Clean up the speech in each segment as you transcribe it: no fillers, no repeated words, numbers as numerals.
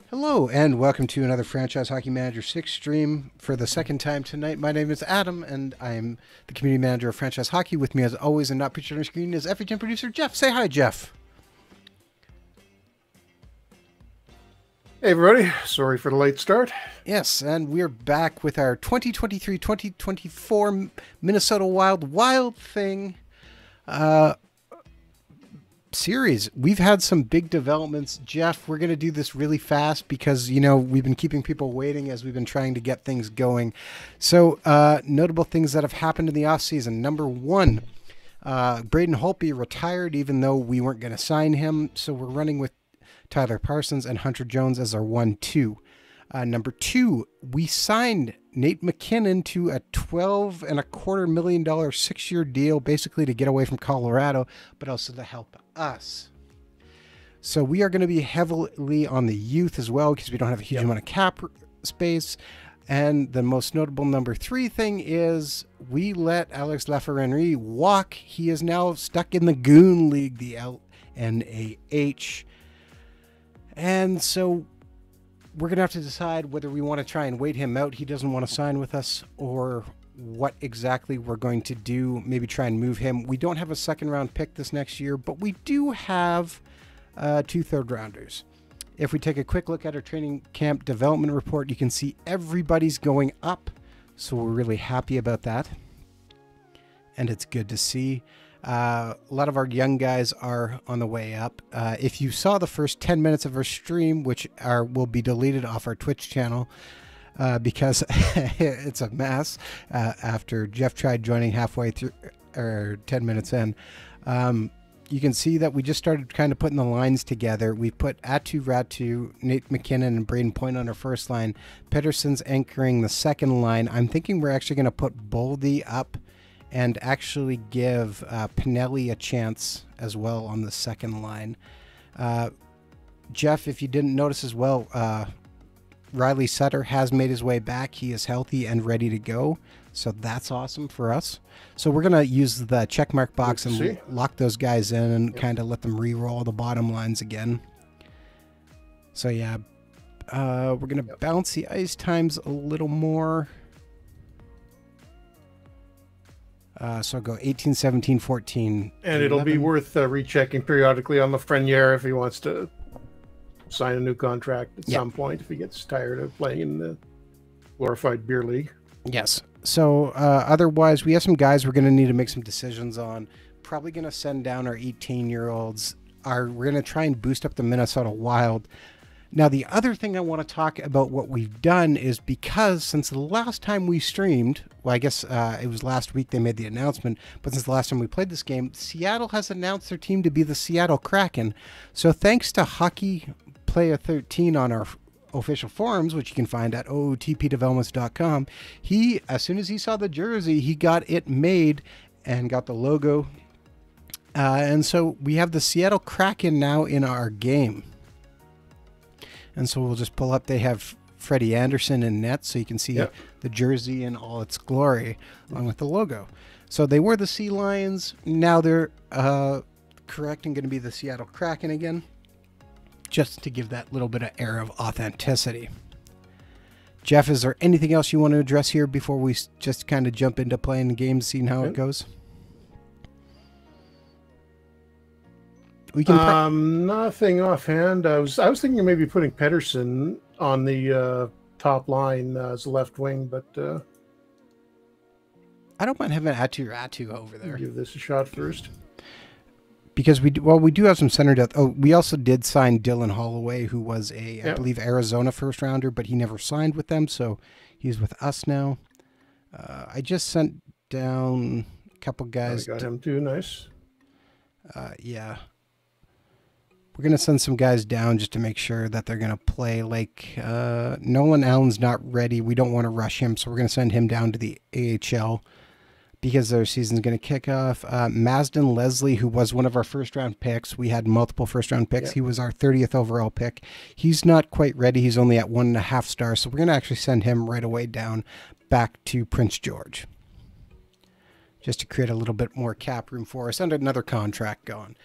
Hello, and welcome to another Franchise Hockey Manager 6 stream for the second time tonight. My name is Adam, and I'm the Community Manager of Franchise Hockey. With me, as always, and not pictured on the screen, is FHM producer Jeff. Say hi, Jeff. Hey, everybody. Sorry for the late start. Yes, and we're back with our 2023-2024 Minnesota Wild Thing series. We've had some big developments. Jeff, we're going to do this really fast because, you know, we've been keeping people waiting as we've been trying to get things going. So, notable things that have happened in the offseason. Number one, Braden Holtby retired even though we weren't going to sign him. So we're running with Tyler Parsons and Hunter Jones as our 1-2. Number two, we signed Nate McKinnon to a $12.25 million 6-year deal, basically to get away from Colorado, but also to help us. So we are going to be heavily on the youth as well because we don't have a huge amount of cap space. And the most notable number three thing is we let Alex Laferenri walk. He is now stuck in the Goon League, the LNAH. And so we're going to have to decide whether we want to try and wait him out. He doesn't want to sign with us, or what exactly we're going to do. Maybe try and move him. We don't have a second round pick this next year, but we do have 2 third-rounders. If we take a quick look at our training camp development report, you can see everybody's going up. So we're really happy about that. And it's good to see. A lot of our young guys are on the way up. If you saw the first 10 minutes of our stream, which will be deleted off our Twitch channel because it's a mess after Jeff tried joining halfway through or 10 minutes in, you can see that we just started kind of putting the lines together. We put Atu Ratu, Nate McKinnon, and Braden Point on our first line. Pedersen's anchoring the second line. I'm thinking we're actually going to put Boldy up and actually give Pinelli a chance as well on the second line. Jeff, if you didn't notice as well, Riley Sutter has made his way back. He is healthy and ready to go, so that's awesome for us. So we're going to use the checkmark box and lock those guys in and kind of let them re-roll the bottom lines again. So yeah, we're going to balance the ice times a little more. So I'll go 18, 17, 14. And it'll 11. Be worth rechecking periodically on Lafreniere if he wants to sign a new contract at some point, if he gets tired of playing in the glorified beer league. Yes. So otherwise, we have some guys we're going to need to make some decisions on. Probably going to send down our 18-year-olds. We're going to try and boost up the Minnesota Wild. Now, the other thing I want to talk about what we've done is because since the last time we streamed, well, I guess it was last week they made the announcement, but since the last time we played this game, Seattle has announced their team to be the Seattle Kraken. So thanks to Hockey Player 13 on our official forums, which you can find at ootpdevelopments.com, he, as soon as he saw the jersey, he got it made and got the logo. And so we have the Seattle Kraken now in our game. And so we'll just pull up. They have Freddie Anderson in net, so you can see the jersey in all its glory, along with the logo. So they were the Sea Lions. Now they're correct and going to be the Seattle Kraken again, just to give that little bit of air of authenticity. Jeff, is there anything else you want to address here before we just kind of jump into playing the game, seeing how it goes? We can nothing offhand. I was thinking of maybe putting Pedersen on the top line as a left wing, but I don't mind having Atu over there. Give this a shot first, because we do have some center depth. Oh, we also did sign Dylan Holloway, who was I believe Arizona first rounder, but he never signed with them, so he's with us now. I just sent down a couple guys. I got him too. Nice. Yeah. We're going to send some guys down just to make sure that they're going to play. Like Nolan Allen's not ready. We don't want to rush him, so we're going to send him down to the AHL because their season's going to kick off. Mazden Leslie, who was one of our first-round picks. We had multiple first-round picks. He was our 30th overall pick. He's not quite ready. He's only at 1.5 stars, so we're going to actually send him right away down back to Prince George, just to create a little bit more cap room for us and another contract going.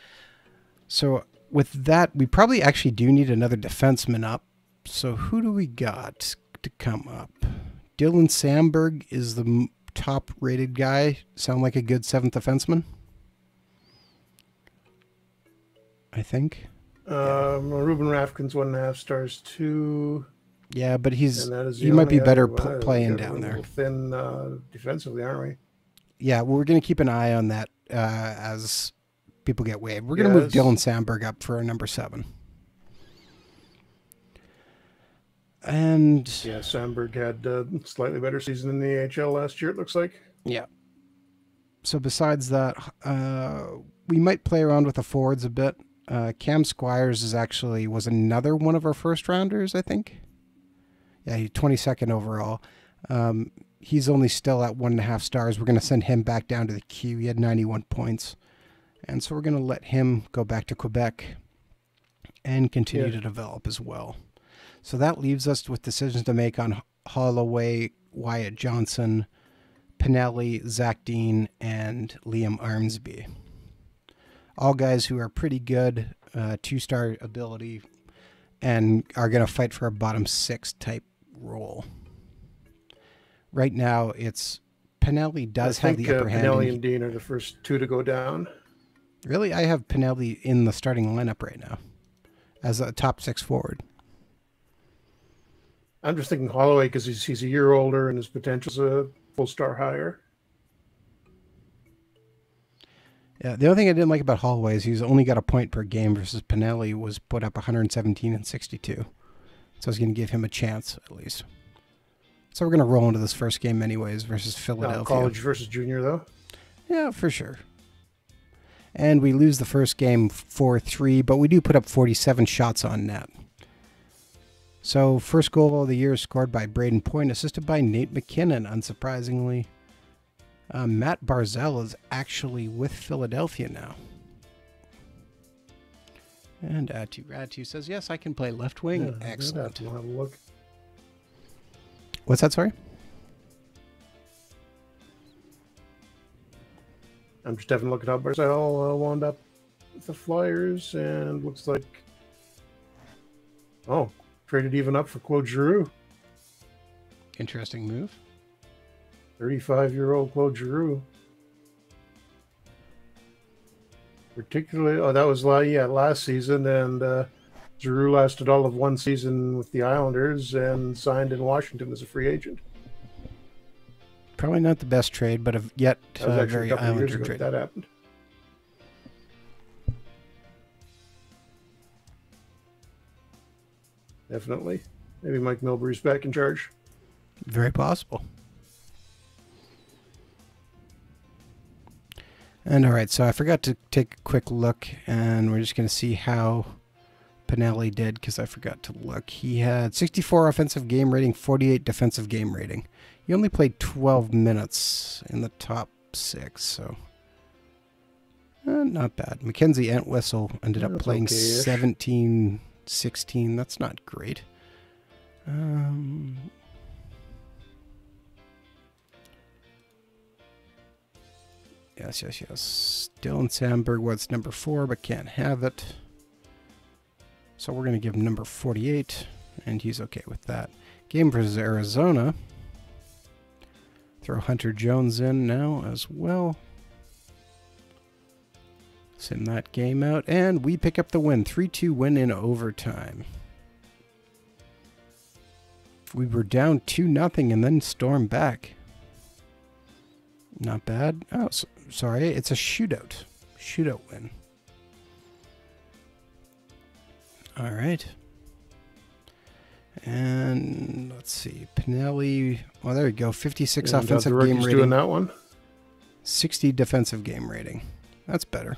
So with that, we probably actually do need another defenseman up. So who do we got to come up? Dylan Sandberg is the top-rated guy. Sound like a good 7th defenseman? I think. Ruben Rafkin's 1.5 stars too. Yeah, but And that is he might be better other, playing we're down a there. little thin defensively, aren't we? Yeah, well, we're going to keep an eye on that as people get waived. We're going to move Dylan Sandberg up for a number 7. And yeah, Sandberg had a slightly better season in the AHL last year, it looks like. Yeah. So besides that, we might play around with the forwards a bit. Cam Squires was another one of our first rounders, I think. Yeah, he's 22nd overall. He's only still at 1.5 stars. We're going to send him back down to the queue. He had 91 points. And so we're going to let him go back to Quebec and continue to develop as well. So that leaves us with decisions to make on Holloway, Wyatt Johnson, Pinelli, Zach Dean, and Liam Armsby. All guys who are pretty good, 2-star ability, and are going to fight for a bottom 6 type role. Right now, it's Pinelli does have the upper hand. Pinelli and Dean are the first 2 to go down. Really? I have Pinelli in the starting lineup right now as a top 6 forward. I'm just thinking Holloway because he's a year older and his potential's a full star higher. Yeah, the only thing I didn't like about Holloway is he's only got a point per game versus Pinelli was put up 117 and 62. So I was going to give him a chance at least. So we're going to roll into this first game anyways versus Philadelphia. College versus junior though? Yeah, for sure. And we lose the first game 4-3, but we do put up 47 shots on net. So first goal of the year is scored by Braden Point, assisted by Nate McKinnon, unsurprisingly. Matt Barzell is actually with Philadelphia now. And Ratu says, yes, I can play left wing. Yeah, excellent. Have a look. What's that, sorry? I'm just having a look at how Barzell wound up with the Flyers, and looks like... Oh, traded even up for Claude Giroux. Interesting move. 35-year-old Claude Giroux. Particularly, that was last season, and Giroux lasted all of 1 season with the Islanders and signed in Washington as a free agent. Probably not the best trade, but yet very a couple of years Islander ago trade. that happened. Definitely. Maybe Mike Milbury's back in charge. Very possible. And all right, so I forgot to take a quick look, and we're just going to see how Pinelli did because I forgot to look. He had 64 offensive game rating, 48 defensive game rating. He only played 12 minutes in the top 6, so not bad. Mackenzie Entwistle ended up playing 17, 16. That's not great. Yes. Dylan Sandberg was number 4, but can't have it. So we're going to give him number 48, and he's okay with that. Game versus Arizona. Throw Hunter Jones in now as well. Send that game out, and we pick up the win. 3-2 win in overtime. We were down 2-0 and then stormed back. Not bad. Oh, sorry. It's a shootout. Shootout win. All right. And let's see. Pinelli. Oh, there we go. 56 offensive game rating. Doing that one. 60 defensive game rating. That's better.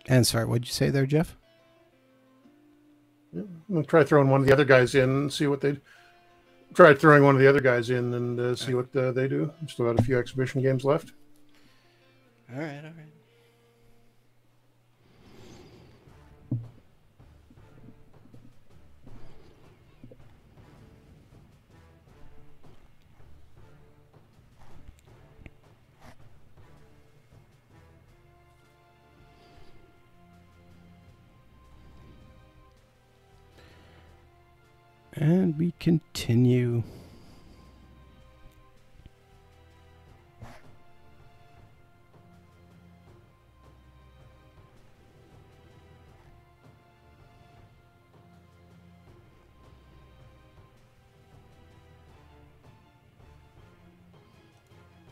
And sorry, what'd you say there, Jeff? Yeah, I'm going to try throwing one of the other guys in and see what they... Try throwing one of the other guys in and see what they do. Still got a few exhibition games left. All right. And we continue.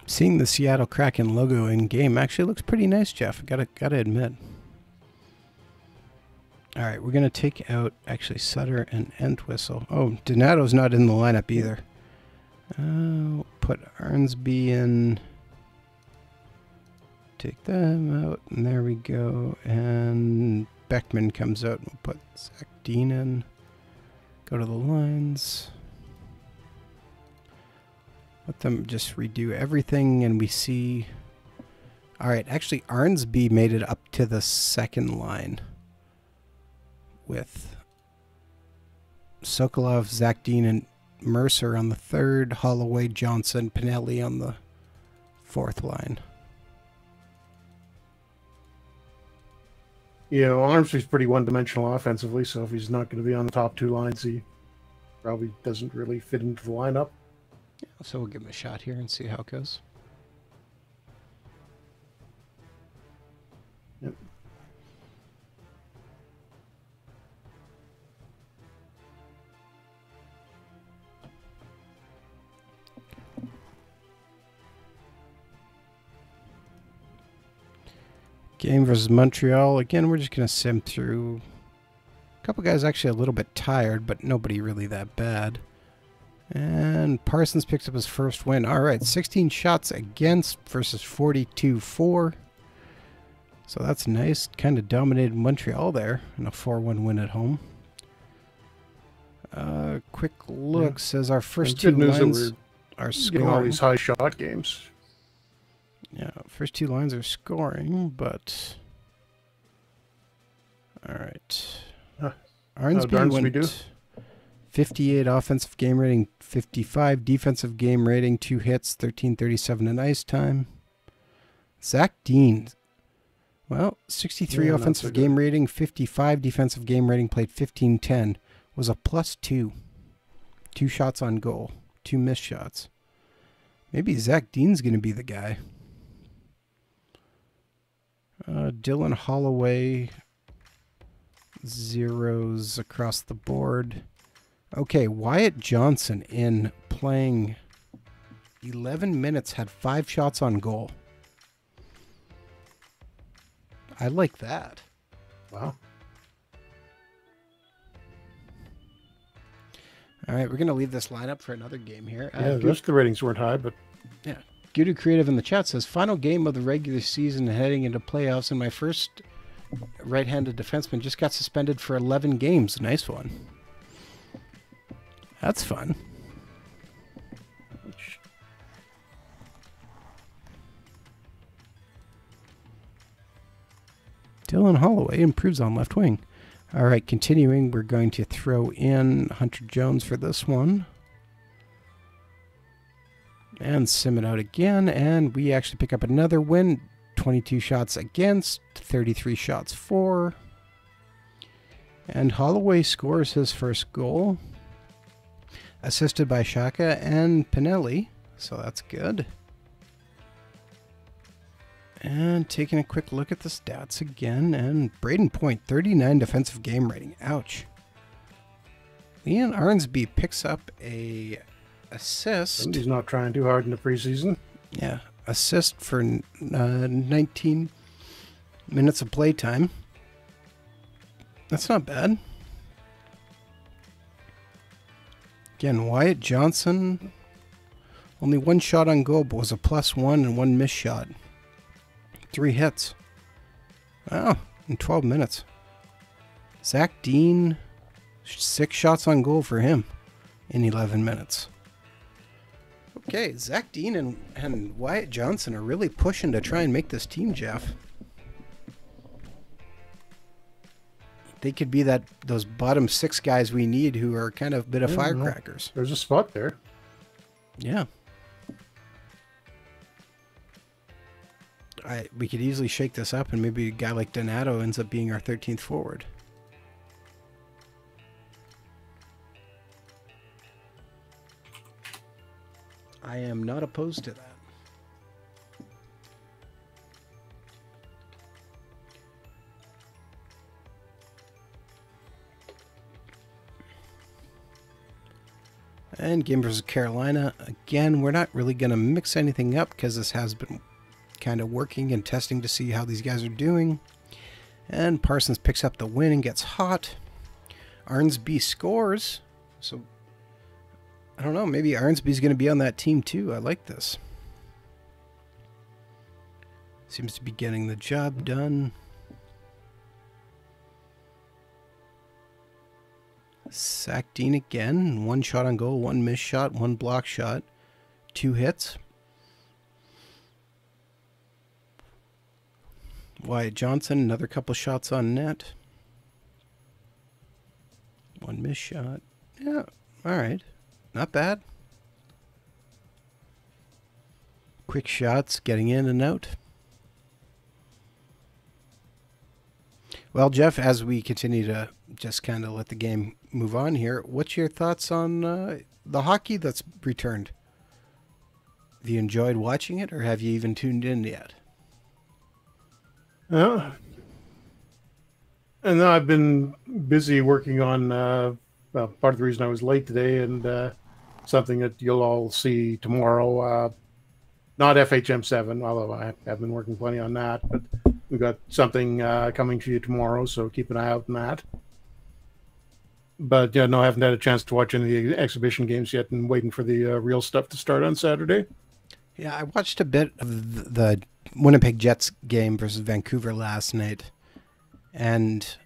Seeing the Seattle Kraken logo in game actually looks pretty nice, Jeff. Gotta admit. All right, we're gonna take out actually Sutter and Entwistle. Oh, Donato's not in the lineup either. We'll put Arnsby in. Take them out, and there we go. And Beckman comes out. We'll put Zach Dean in. Go to the lines. Let them just redo everything, and we see... All right, actually, Arnsby made it up to the second line with Sokolov, Zach Dean, and Mercer on the third, Holloway, Johnson, Pinelli on the fourth line. Yeah, well, Armstrong's pretty one-dimensional offensively, so if he's not going to be on the top two lines, he probably doesn't really fit into the lineup. Yeah, so we'll give him a shot here and see how it goes. Yep. Game versus Montreal. Again, we're just going to sim through. A couple guys actually a little bit tired, but nobody really that bad. And Parsons picks up his first win. All right, 16 shots against versus 42-4. So that's nice. Kind of dominated Montreal there in a 4-1 win at home. Quick look says our first two lines are scoring. Getting all these high shot games. Yeah, first two lines are scoring, but... All right. Arnsby went 58 offensive game rating, 55 defensive game rating, 2 hits, 13:37 in ice time. Zach Dean, well, 63 offensive game rating, 55 defensive game rating, played 15:10, was a +2. 2 shots on goal, 2 missed shots. Maybe Zach Dean's going to be the guy. Dylan Holloway, zeros across the board. Okay, Wyatt Johnson in playing 11 minutes had 5 shots on goal. I like that. Wow. All right, we're going to leave this lineup for another game here. Yeah, the rest of the ratings weren't high, but... Yeah. Gudu Creative in the chat says, final game of the regular season heading into playoffs, and my first right-handed defenseman just got suspended for 11 games. Nice one. That's fun. Dylan Holloway improves on left wing. All right, continuing, we're going to throw in Hunter Jones for this one. And sim it out again, and we actually pick up another win. 22 shots against, 33 shots for. And Holloway scores his first goal, assisted by Shaka and Pinelli, so that's good. And taking a quick look at the stats again, and Braden Point, 39 defensive game rating. Ouch. Leon Arnsby picks up a assist. He's not trying too hard in the preseason. Yeah, assist for 19 minutes of play time. That's not bad. Again, Wyatt Johnson, only 1 shot on goal, but was a +1 and 1 missed shot. 3 hits. Wow, in 12 minutes. Zach Dean, 6 shots on goal for him in 11 minutes. Okay, Zach Dean and Wyatt Johnson are really pushing to try and make this team, Jeff. They could be those bottom 6 guys we need who are kind of a bit of firecrackers. There's a spot there. Yeah. We could easily shake this up, and maybe a guy like Donato ends up being our 13th forward. I am not opposed to that. And game versus Carolina. Again, we're not really going to mix anything up because this has been kind of working and testing to see how these guys are doing. And Parsons picks up the win and gets hot. Arnsby scores. So, I don't know. Maybe Arnsby's going to be on that team too. I like this. Seems to be getting the job done. Sack Dean again. 1 shot on goal, 1 missed shot, 1 block shot, 2 hits. Wyatt Johnson, another couple shots on net. 1 missed shot. Yeah, all right. Not bad. Quick shots, getting in and out. Well, Jeff, as we continue to just kind of let the game move on here, what's your thoughts on the hockey that's returned? Have you enjoyed watching it, or have you even tuned in yet? And then I've been busy working on, well, part of the reason I was late today, and something that you'll all see tomorrow. Not FHM7, although I have been working plenty on that, but we've got something coming to you tomorrow, so keep an eye out on that. But yeah, no, I haven't had a chance to watch any of the exhibition games yet, and waiting for the real stuff to start on Saturday. Yeah, I watched a bit of the Winnipeg Jets game versus Vancouver last night, and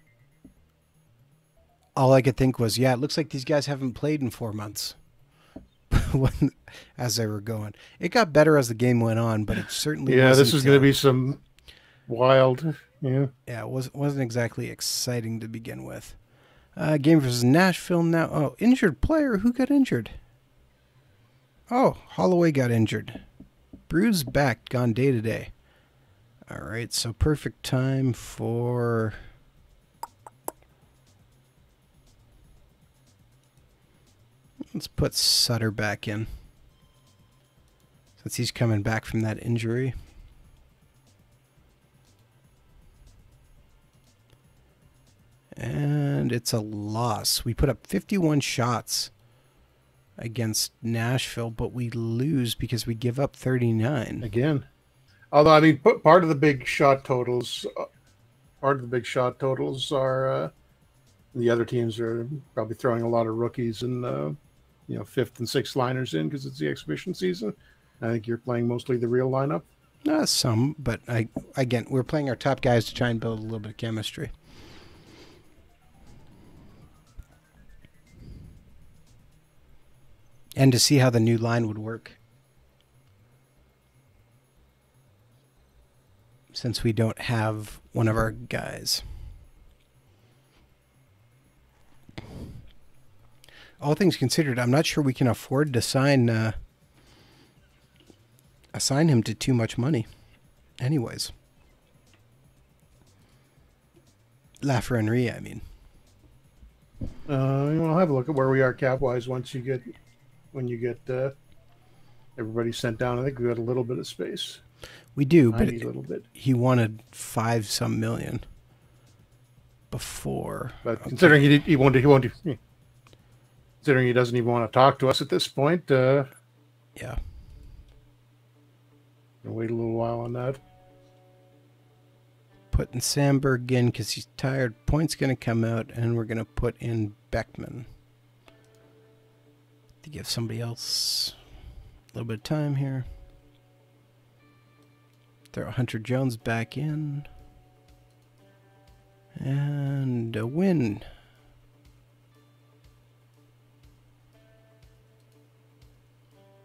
all I could think was, yeah, it looks like these guys haven't played in 4 months. As they were going, it got better as the game went on, but it certainly this is going to be some wild. Yeah, it wasn't exactly exciting to begin with. Game versus Nashville now. Oh, injured player. Who got injured? Oh, Holloway got injured. Bruised back, gone day to day. All right, so perfect time for... Let's put Sutter back in, since he's coming back from that injury. And it's a loss. We put up 51 shots against Nashville, but we lose because we give up 39. Again. Although, I mean, part of the big shot totals are the other teams are probably throwing a lot of rookies and, fifth and sixth liners in because it's the exhibition season. I think you're playing mostly the real lineup. Some, but again, we're playing our top guys to try and build a little bit of chemistry. And to see how the new line would work. Since we don't have one of our guys. All things considered, I'm not sure we can afford to assign him to too much money. Anyways. Lafreniere, I mean. I'll have a look at where we are cap-wise when you get everybody sent down. I think we got a little bit of space. We do, but a little bit. He wanted 5-some million before. But considering he won't, considering he doesn't even want to talk to us at this point, yeah, we'll wait a little while on that. Putting Sandberg in because he's tired. Point's going to come out, and we're going to put in Beckman to give somebody else a little bit of time here. Throw Hunter Jones back in. And a win.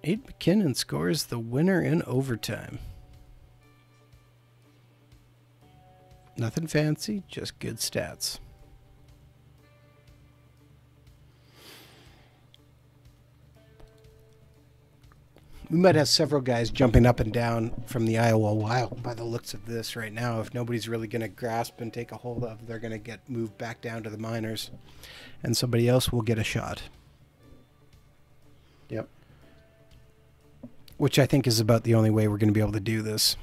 Abe McKinnon scores the winner in overtime. Nothing fancy, just good stats. We might have several guys jumping up and down from the Iowa Wild by the looks of this right now. If nobody's really going to grasp and take a hold of, they're going to get moved back down to the minors, and somebody else will get a shot. Yep. which I think is about the only way we're going to be able to do this.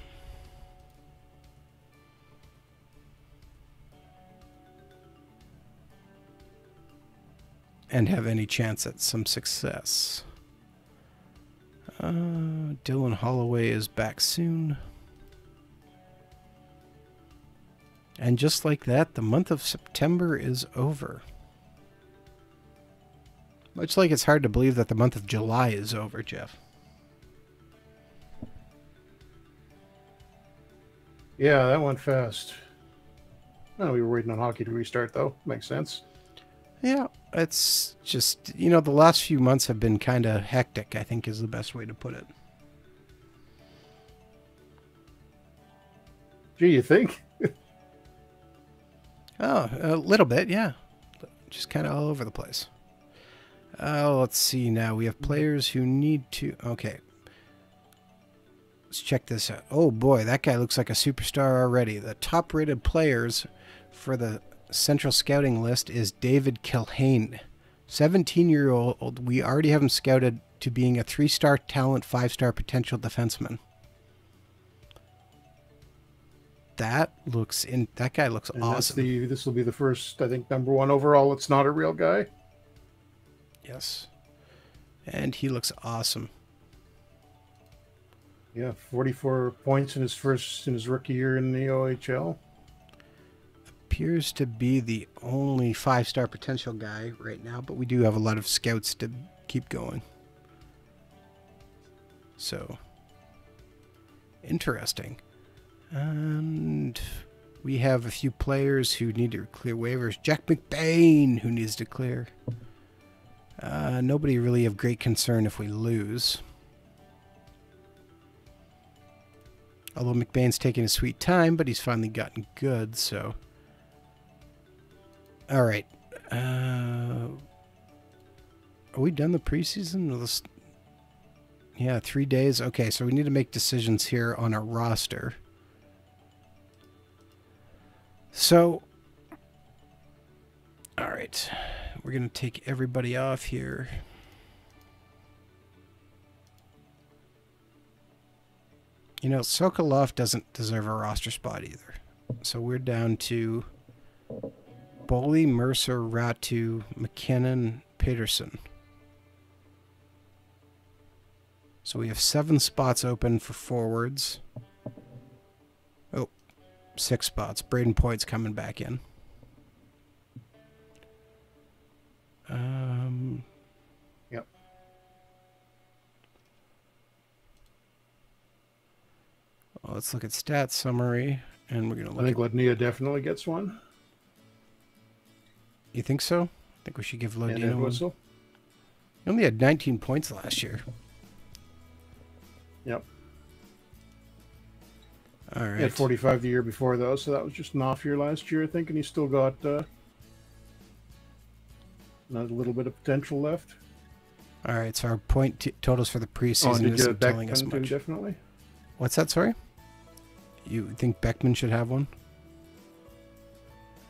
And have any chance at some success. Dylan Holloway is back soon. And just like that, the month of September is over. Much like it's hard to believe that the month of July is over, Jeff. Yeah, that went fast. Oh, we were waiting on hockey to restart, though. Makes sense. Yeah, it's just, you know, the last few months have been kind of hectic, I think is the best way to put it. Gee, you think? Oh, a little bit, yeah. Just kind of all over the place. Let's see now. We have players who need to... Okay. Let's check this out. Oh, boy, that guy looks like a superstar already. The top-rated players for the Central Scouting list is David Kilhane. 17-year-old. We already have him scouted to being a 3-star talent, 5-star potential defenseman. That guy looks And awesome. this will be the first, I think, #1 overall. It's not a real guy. Yes. And he looks awesome. Yeah, 44 points in his rookie year in the OHL. Appears to be the only 5-star potential guy right now, but we do have a lot of scouts to keep going. So, interesting. And we have a few players who need to clear waivers. Jack McBain, who needs to clear. Nobody really of great concern if we lose. Although McBain's taking his sweet time, but he's finally gotten good, so... All right. Are we done the preseason? Yeah, 3 days. Okay, so we need to make decisions here on our roster. So, all right. We're going to take everybody off here. You know, Sokolov doesn't deserve a roster spot either. So we're down to Boley, Mercer, Ratu, McKinnon, Peterson. So we have 7 spots open for forwards. Oh, 6 spots. Braden Point's coming back in. Yep. Well, let's look at stats summary, and we're gonna look. I think Lednia definitely gets one. You think so? I think we should give And Lodino one. Whistle. He only had 19 points last year. Yep. All right. He had 45 the year before, though, so that was just an off year last year, I think, and he still got another little bit of potential left. All right. So our point totals for the Oh, preseason and did you isn't telling us Beckman too, much. definitely? What's that? Sorry. You think Beckman should have one?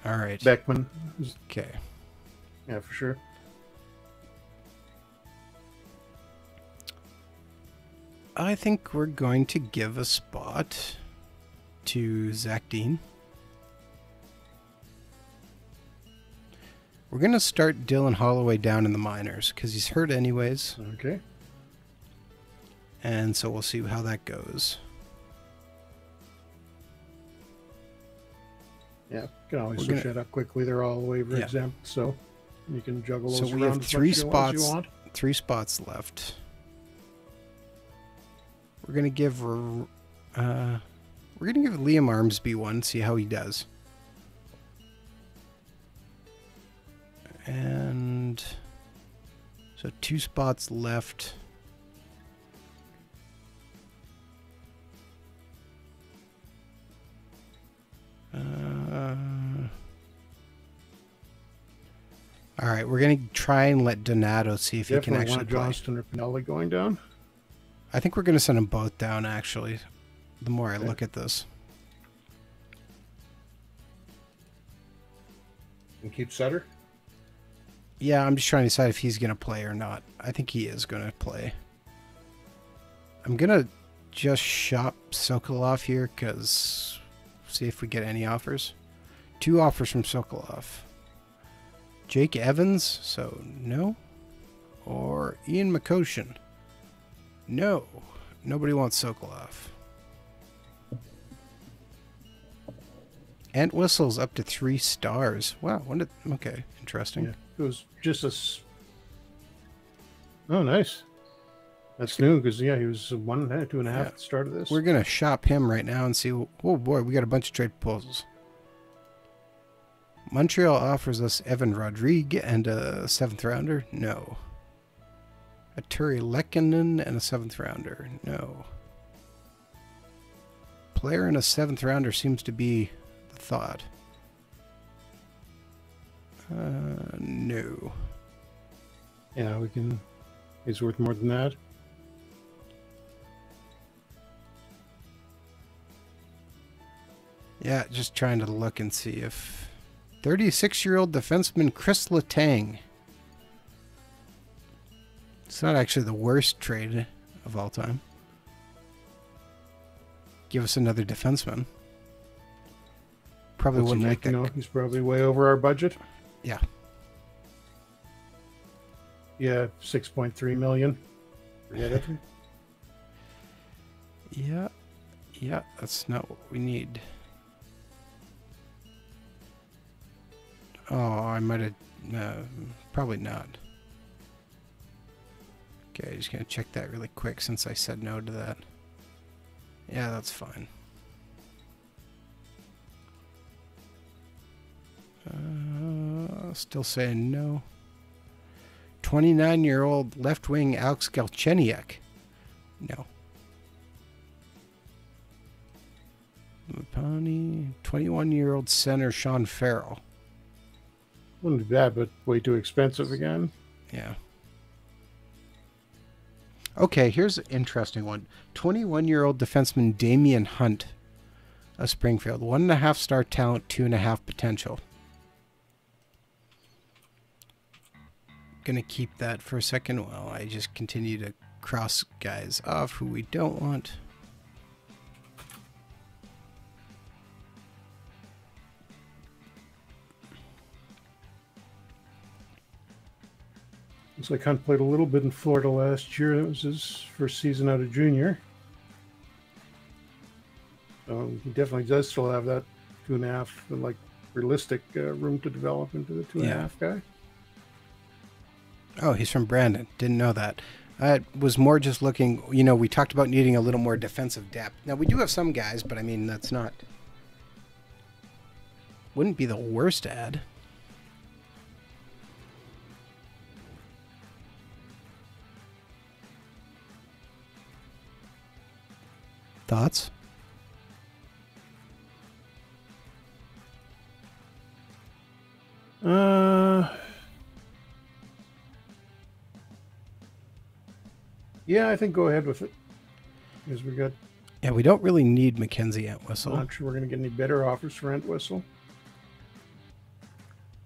All right. Beckman. Okay. Yeah, for sure. I think we're going to give a spot to Zach Dean. We're going to start Dylan Holloway down in the minors because he's hurt anyways. Okay. And so we'll see how that goes. Yeah, you can always We're switch gonna- that up quickly. They're all waiver Yeah. exempt, so you can juggle So those we around have as 3 much as you spots. want. 3 spots left. We're gonna give Liam Armsby one. See how he does. And so 2 spots left. All right, we're gonna try and let Donato see if he can Definitely actually want play. Johnston or Pinelli going down. I think we're gonna send them both down. Actually, the more I look at this, And keep Sutter. yeah, I'm just trying to decide if he's gonna play or not. I think he is gonna play. I'm gonna just shop Sokolov here, because see if we get any offers. 2 offers from Sokolov. Jake Evans, so no. Or Ian McCoshen. No. Nobody wants Sokolov. Ant Whistle's up to 3 stars. Wow, okay, interesting. Yeah, it was just oh, nice. That's new, because, yeah, he was 1.5, 2.5 at the start of this. We're going to shop him right now and see. Oh, boy, we got a bunch of trade proposals. Montreal offers us Evan Rodrigue and a 7th rounder. No. A Turi Lekkinen and a 7th rounder. No. Player and a 7th rounder seems to be the thought. No. Yeah, we can. He's worth more than that. Yeah, just trying to look and see if 36-year-old defenseman Chris Letang. It's not actually the worst trade of all time. Give us another defenseman. Probably wouldn't make that. No, he's probably way over our budget. Yeah. Yeah, 6.3 million. Forget it. Yeah. Yeah, that's not what we need. Oh, I might have... probably not. Okay, just going to check that really quick since I said no to that. Yeah, that's fine. Still saying no. 29-year-old left wing Alex Galchenyuk. No. Mapani. 21-year-old center Sean Farrell. Wouldn't be bad, but way too expensive again. Yeah. Okay, here's an interesting one. 21-year-old defenseman Damian Hunt of Springfield. 1.5 star talent, 2.5 potential. Gonna keep that for a second while I just continue to cross guys off who we don't want. Looks like Hunt played a little bit in Florida last year. That was his first season out of junior. So he definitely does still have that 2.5, like, realistic room to develop into the 2.5 guy. Oh, he's from Brandon. Didn't know that. I was more just looking, you know, we talked about needing a little more defensive depth. Now, we do have some guys, but I mean, that's not... Wouldn't be the worst ad. Thoughts? Yeah, I think go ahead with it. Because we got... Yeah, we don't really need Mackenzie Entwistle. I'm not sure we're going to get any better offers for Entwistle.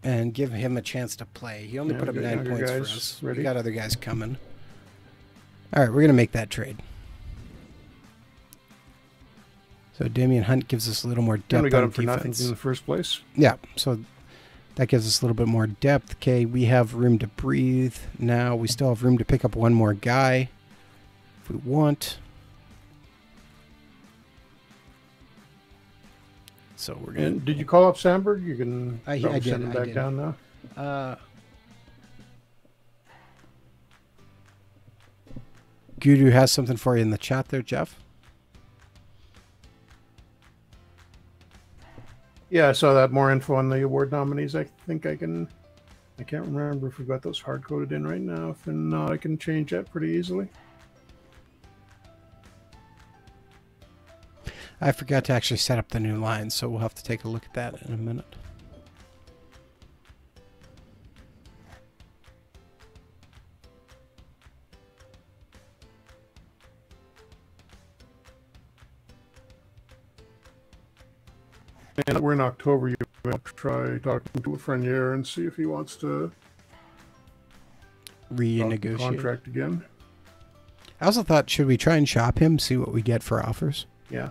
And give him a chance to play. He only put up 9 points for us. Ready? We got other guys coming. All right, we're going to make that trade. So Damian Hunt gives us a little more depth. And we got on him for defense. nothing in the first place. Yeah, so that gives us a little bit more depth. Okay, we have room to breathe now. We still have room to pick up one more guy if we want. So we're gonna. And did you call up Sandberg? You can I send did, him back down now. Guru has something for you in the chat there, Jeff. Yeah, I saw that. More info on the award nominees. I think I can... I can't remember if we've got those hard-coded in right now. If not, I can change that pretty easily. I forgot to actually set up the new line, so we'll have to take a look at that in a minute. And we're in October. You might try talking to a friend here and see if he wants to renegotiate contract again. I also thought, should we try and shop him, see what we get for offers? Yeah.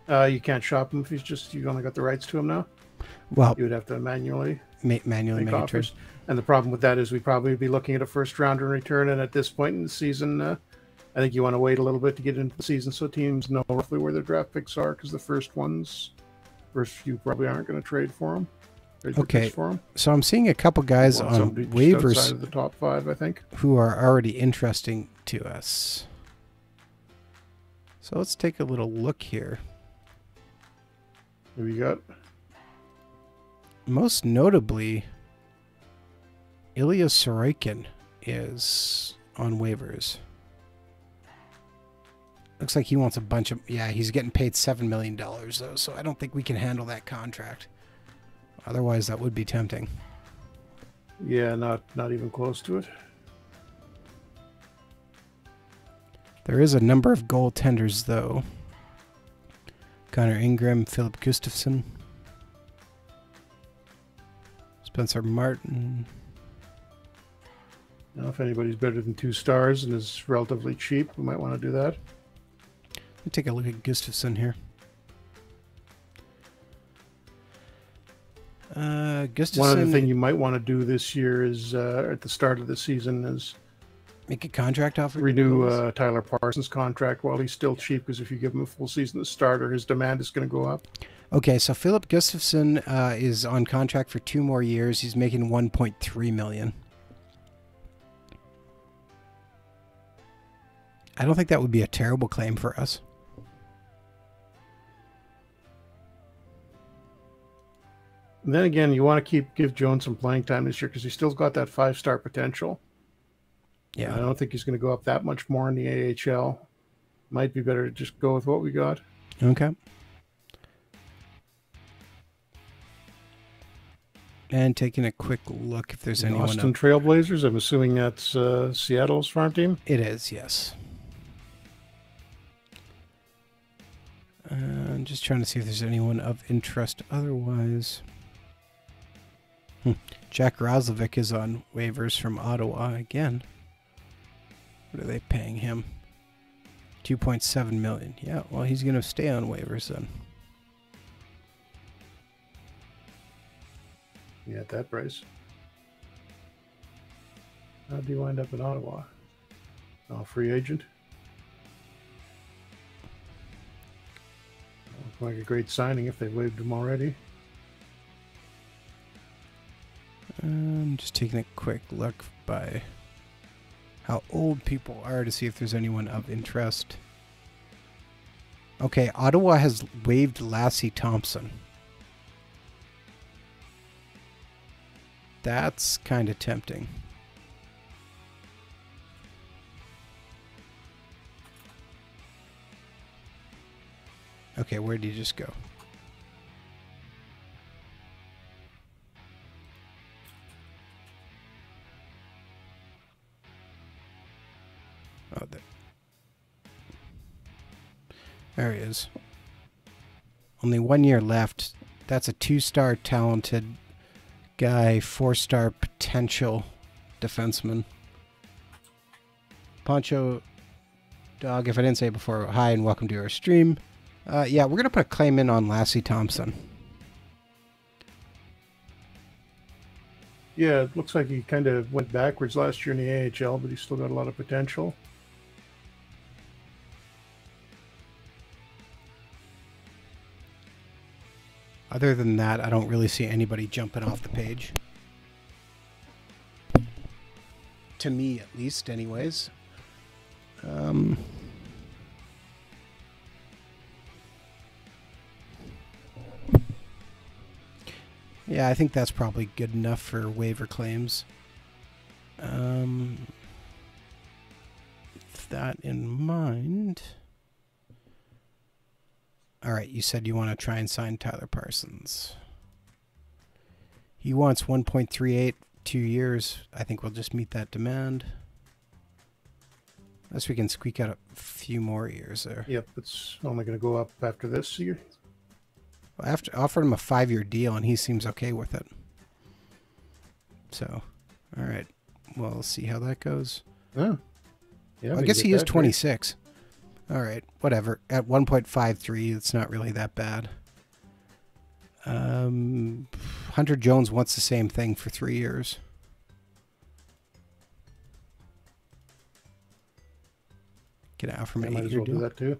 You can't shop him if you've only got the rights to him now. Well, You would have to manually manually make a trade. offers. And the problem with that is we'd probably be looking at a first rounder in return. And at this point in the season, I think you want to wait a little bit to get into the season so teams know roughly where their draft picks are, because the first few probably aren't going to trade for them. Okay, so I'm seeing a couple guys on waivers outside of the top 5, I think, who are already interesting to us. So let's take a little look here. Who you got? Most notably, Ilya Sorokin is on waivers. Looks like he wants a bunch of... Yeah, he's getting paid $7 million, though, so I don't think we can handle that contract. Otherwise, that would be tempting. Yeah, not even close to it. There is a number of goaltenders, though. Connor Ingram, Philip Gustafsson, Spencer Martin. Now, if anybody's better than 2 stars and is relatively cheap, we might want to do that. Let me take a look at Gustafsson here. Gustafsson. One other thing you might want to do this year is at the start of the season is make a contract offer. Renew Tyler Parsons' contract while he's still cheap, because if you give him a full season as starter, his demand is going to go up. Okay, so Philip Gustafsson is on contract for 2 more years. He's making $1.3 million. I don't think that would be a terrible claim for us. And then again, you want to give Jones some playing time this year because he's still got that 5-star potential. Yeah, and I don't think he's going to go up that much more in the AHL. Might be better to just go with what we got. Okay. And taking a quick look if there's anyone Austin Trailblazers. I'm assuming that's Seattle's farm team. It is, yes. I'm just trying to see if there's anyone of interest otherwise. Jack Roslovic is on waivers from Ottawa again. What are they paying him? $2.7 million. Yeah, well, he's going to stay on waivers then. Yeah, at that price. How do you wind up in Ottawa? Oh, free agent. Looks like a great signing if they waived him already. I'm just taking a quick look by how old people are to see if there's anyone of interest. Okay, Ottawa has waived Lassie Thompson. That's kind of tempting. Okay, where did he just go? Oh, there he is. Only 1 year left. That's a 2-star talented guy, 4-star potential defenseman. Poncho Dog, if I didn't say it before, hi and welcome to our stream. Yeah, we're going to put a claim in on Lassie Thompson. Yeah, it looks like he kind of went backwards last year in the AHL, but he's still got a lot of potential. Other than that, I don't really see anybody jumping off the page. To me, at least, anyways. Yeah, I think that's probably good enough for waiver claims. With that in mind... All right, you said you want to try and sign Tyler Parsons. He wants 1.38, 2 years. I think we'll just meet that demand. Unless we can squeak out a few more years there. Yep, it's only going to go up after this year. I offered him a 5-year deal, and he seems okay with it. So, all right. Well, we'll see how that goes. Oh, yeah. Well, I guess he is 26. All right, whatever. At 1.53, it's not really that bad. Hunter Jones wants the same thing for 3 years. Get out from an 8-year deal. Do that too.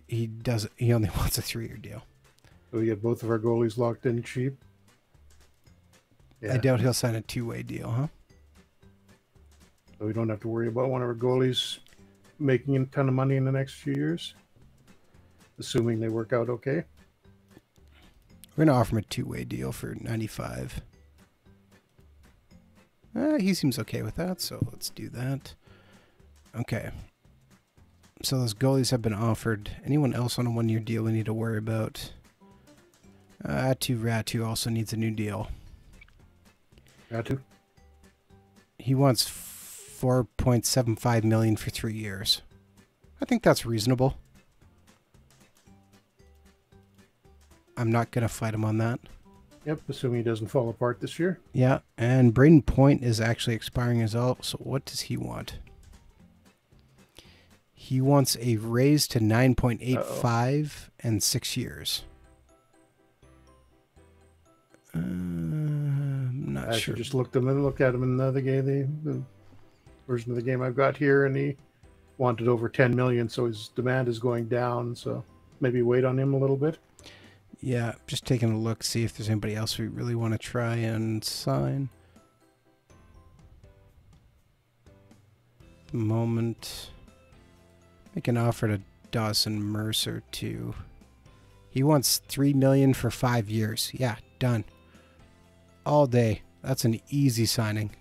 He does. He only wants a 3-year deal. So we get both of our goalies locked in cheap. Yeah. I doubt he'll sign a 2-way deal, huh? So we don't have to worry about one of our goalies making a ton of money in the next few years, assuming they work out okay. We're gonna offer him a 2-way deal for 95. He seems okay with that, so let's do that. Okay. So those goalies have been offered. Anyone else on a 1-year deal we need to worry about? Ratu also needs a new deal. Ratu? He wants $4.75 million for 3 years. I think that's reasonable. I'm not going to fight him on that. Yep, assuming he doesn't fall apart this year. Yeah, and Braden Point is actually expiring as well, so what does he want? He wants a raise to 9.85 and 6 years. I'm not sure. I just looked at him in the game, the version of the game I've got here, and he wanted over 10 million, so his demand is going down. So maybe wait on him a little bit. Yeah, just taking a look, see if there's anybody else we really want to try and sign. The moment. Make an offer to Dawson Mercer too. He wants $3 million for 5 years. Yeah, done. All day. That's an easy signing.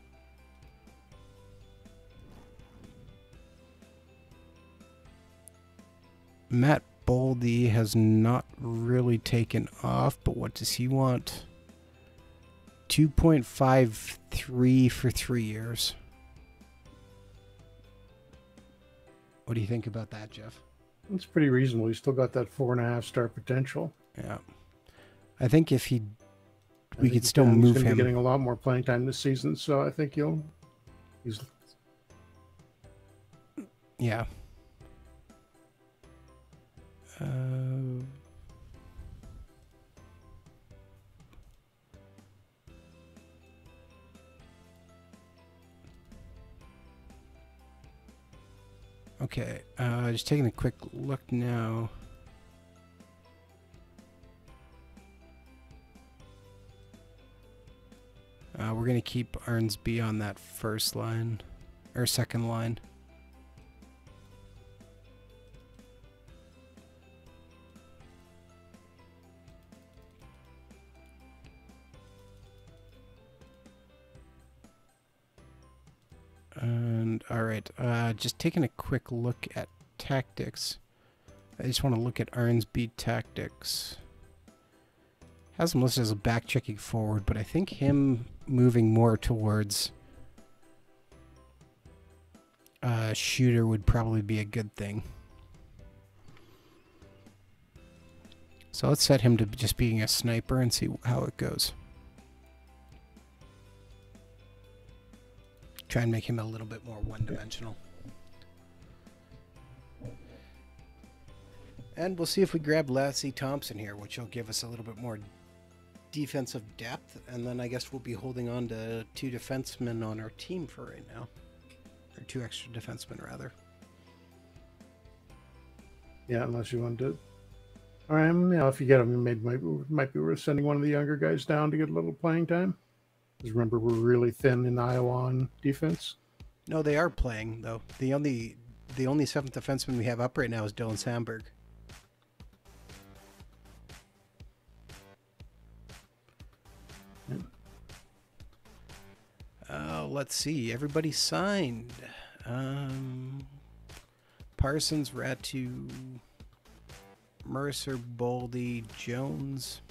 Matt Boldy has not really taken off, but what does he want? 2.53 for 3 years. What do you think about that, Jeff? It's pretty reasonable. He's still got that 4.5-star potential. Yeah. I think if we could still move him. He's going to be getting a lot more playing time this season, so I think he's... Yeah. Okay, just taking a quick look now. We're going to keep Arnsby on that first line, or second line. And all right, just taking a quick look at tactics. I just want to look at Arnsby tactics. Has him listed as a back checking forward, but I think him moving more towards shooter would probably be a good thing. So let's set him to just being a sniper and see how it goes. Try and make him a little bit more one-dimensional. And we'll see if we grab Lassie Thompson here, which will give us a little bit more defensive depth. And then I guess we'll be holding on to 2 defensemen on our team for right now. Or 2 extra defensemen, rather. Yeah, unless you want to... All right, yeah, if you get them, might be worth sending one of the younger guys down to get a little playing time. Because remember, we're really thin in Iowa on defense. No, they are playing, though. The only 7th defenseman we have up right now is Dylan Sandberg. Let's see. Everybody signed. Parsons, Ratu, Mercer, Boldy, Jones.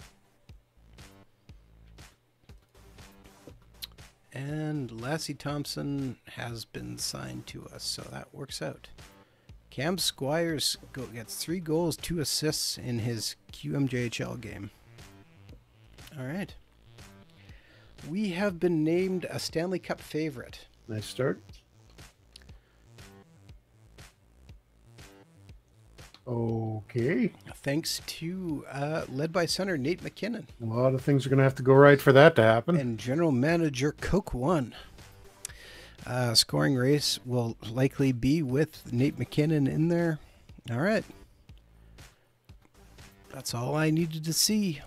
And Lassie Thompson has been signed to us, so that works out. Cam Squires gets 3 goals, 2 assists in his QMJHL game. All right. we have been named a Stanley Cup favorite. Nice start. Okay. Thanks to led by center Nate McKinnon. A lot of things are going to have to go right for that to happen. And general manager Coke One. Scoring race will likely be with Nate McKinnon in there. All right. That's all I needed to see.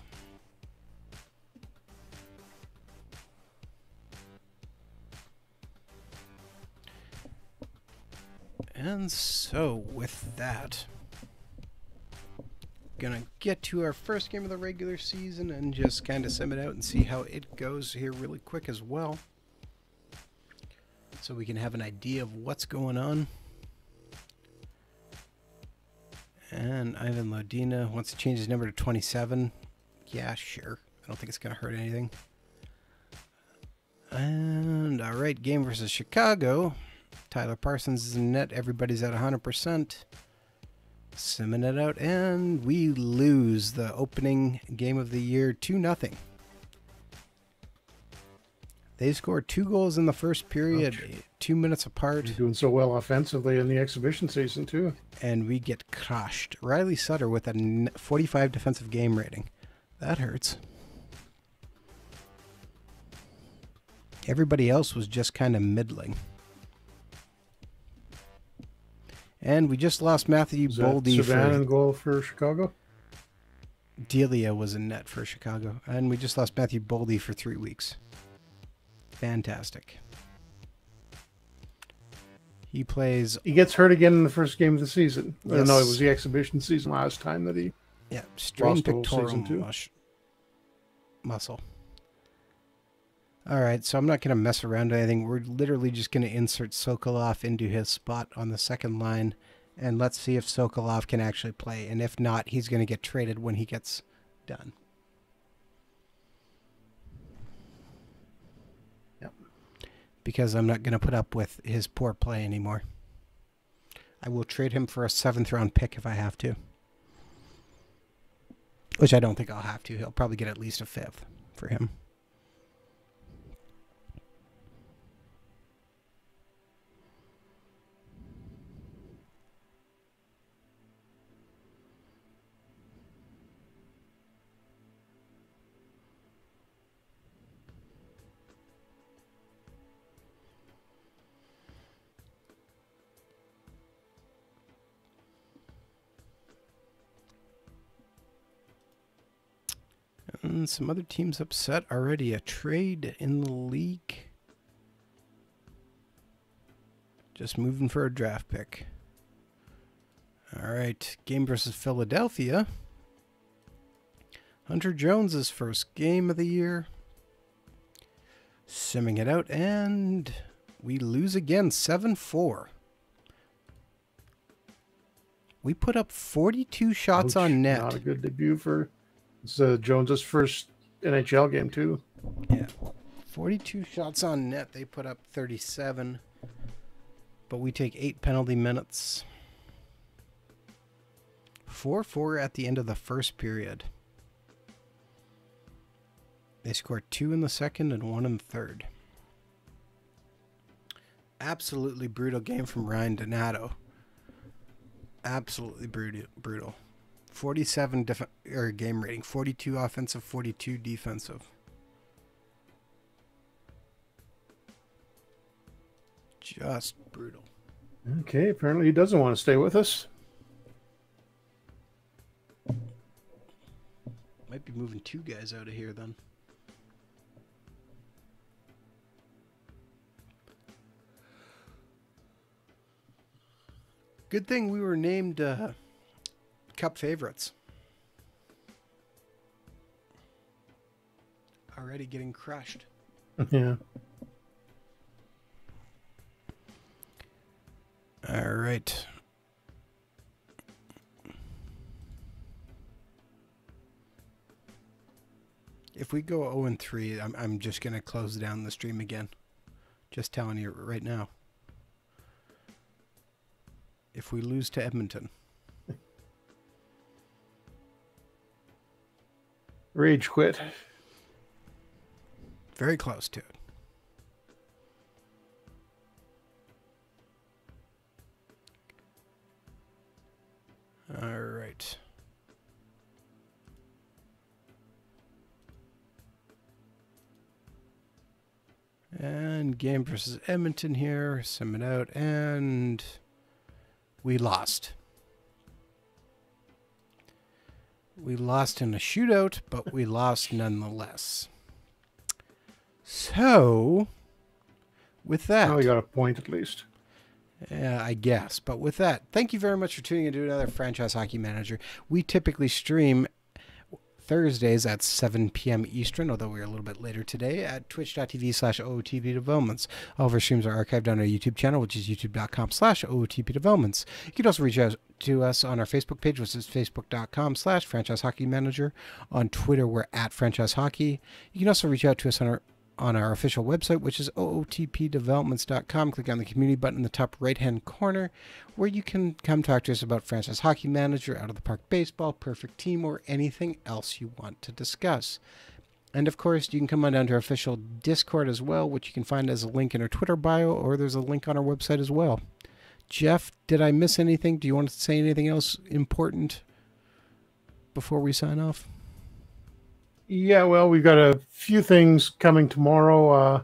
And so, with that, gonna get to our first game of the regular season and just kind of sim it out and see how it goes here really quick as well, so we can have an idea of what's going on. And Ivan Lodina wants to change his number to 27. Yeah, sure. I don't think it's gonna hurt anything. And all right, game versus Chicago. Tyler Parsons is in net. Everybody's at 100%. Simming it out, and we lose the opening game of the year 2-0. They scored 2 goals in the first period, Ouch. 2 minutes apart. You're doing so well offensively in the exhibition season, too. And we get crushed. Riley Sutter with a 45 defensive game rating. That hurts. Everybody else was just kind of middling. And we just lost Matthew Boldy Savannah for... goal for Chicago? Delia was in net for Chicago. And we just lost Matthew Boldy for 3 weeks. Fantastic. He plays... He gets hurt again in the first game of the season. Yes. I don't know, it was the exhibition season last time that he... Yeah, strained lost the whole pectoral season, too. muscle. All right, so I'm not going to mess around with anything. We're literally just going to insert Sokolov into his spot on the second line, and let's see if Sokolov can actually play. And if not, he's going to get traded when he gets done. Yep. Because I'm not going to put up with his poor play anymore. I will trade him for a 7th-round pick if I have to. Which I don't think I'll have to. He'll probably get at least a 5th for him. And some other teams upset already. A trade in the league. Just moving for a draft pick. All right. Game versus Philadelphia. Hunter Jones' first game of the year. Simming it out, and we lose again, 7-4. We put up 42 shots on net. Not a good debut for Jones's first NHL game, too. Yeah. 42 shots on net. They put up 37. But we take 8 penalty minutes. 4-4 at the end of the first period. They scored 2 in the second and 1 in the third. Absolutely brutal game from Ryan Donato. Absolutely brutal. 47 game rating, 42 offensive, 42 defensive. Just brutal. Okay, apparently he doesn't want to stay with us. Might be moving 2 guys out of here then. Good thing we were named Cup favorites. Already getting crushed. Yeah. All right. If we go 0-3, I'm just going to close down the stream again. Just telling you right now. If we lose to Edmonton. Rage quit. Very close to it. All right. And game versus Edmonton here. Sum it out. And we lost. We lost in a shootout, but we lost nonetheless. So, with that... Well, we got a point at least. Yeah, I guess. But with that, thank you very much for tuning into another Franchise Hockey Manager. We typically stream Thursdays at 7 p.m. Eastern, although we're a little bit later today, at twitch.tv/OOTP Developments. All of our streams are archived on our YouTube channel, which is youtube.com/OOTP Developments. You can also reach out to us on our Facebook page, which is facebook.com/Franchise Hockey Manager. On Twitter, we're at Franchise Hockey. You can also reach out to us on our official website, which is ootpdevelopments.com. Click on the community button in the top right-hand corner, where you can come talk to us about Franchise Hockey Manager, Out of the Park Baseball, Perfect Team, or anything else you want to discuss. And of course, you can come on down to our official Discord as well, which you can find as a link in our Twitter bio, or there's a link on our website as well. Jeff, did I miss anything? Do you want to say anything else important before we sign off? Yeah, well, we've got a few things coming tomorrow.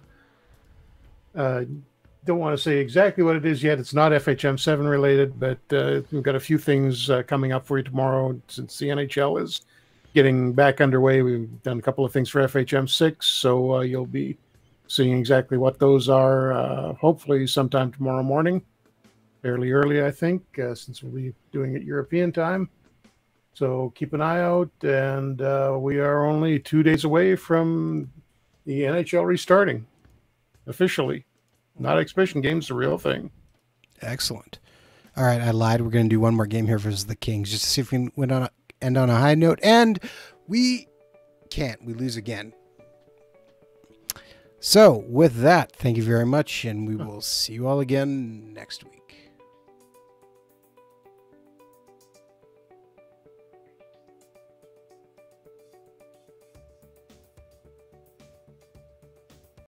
Don't want to say exactly what it is yet. It's not FHM7 related, but we've got a few things coming up for you tomorrow since the NHL is getting back underway. We've done a couple of things for FHM6, so you'll be seeing exactly what those are, hopefully sometime tomorrow morning, fairly early, I think, since we'll be doing it European time. So keep an eye out, and we are only 2 days away from the NHL restarting officially. Not exhibition games, the real thing. Excellent. All right, I lied. We're going to do one more game here versus the Kings, just to see if we can end on a high note. And we can't. We lose again. So with that, thank you very much, and we will see you all again next week.